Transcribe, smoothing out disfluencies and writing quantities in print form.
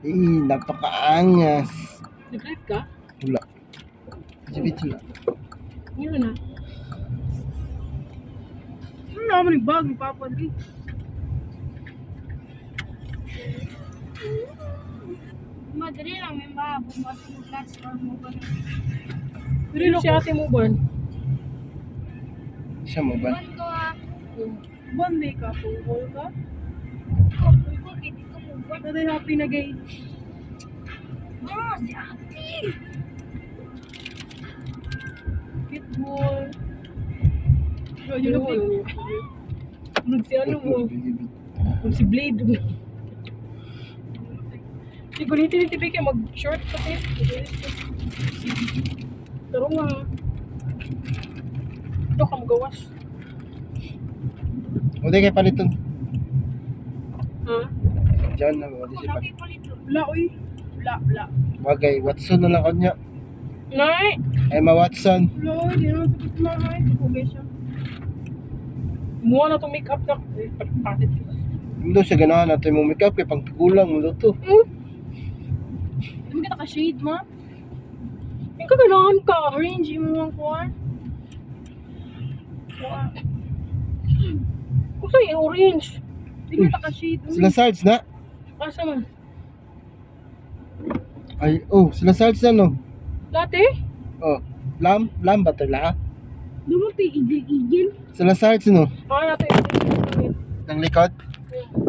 Napakaangas. Nag-drive ka? Wala. Sibit wala. Yun na. Ano naman yung bag ni Papa Dre? Madali lang may bumato ng flats or mo ba na. Pero si ate mo ba? Siya mo ba? Buwan ko Bande ka, pungkol ka? buwan ko, hindi ko mo buwan. Naday happy na gay. Si ate! Pitbull. Yun na po. Huwag si ano mo. Huwag si Blade. Si Gulitin ni Tibike mag-short sa tip. Pero nga. Ito ka magawas. O di kay paliton. Ha? Diyan na mo. Di siya Lagi palito. Wala, uy. Wala. Bagay, Watson na lang kanya. Nay! Emma Watson. Wala, hindi naman sa kutsumangay. Sa kubay siya. Kumuha na itong make-up na. Eh, patit. Hindi siya ganahan natin mong makeup kay pang kulang mo to. Hindi kita ka-shade, ma. Yung kaganahan ka. Orange, yung mga kuhan. Gusto yung orange. Hindi kita ka-shade. Sila Sarge na. Asa man? Ay, sila Sarge na no. Latte? Oh, lam ba ito lahat? Lumati, igil-igil. Sila Sarge no. Ah, latte. Ng likod. Yeah.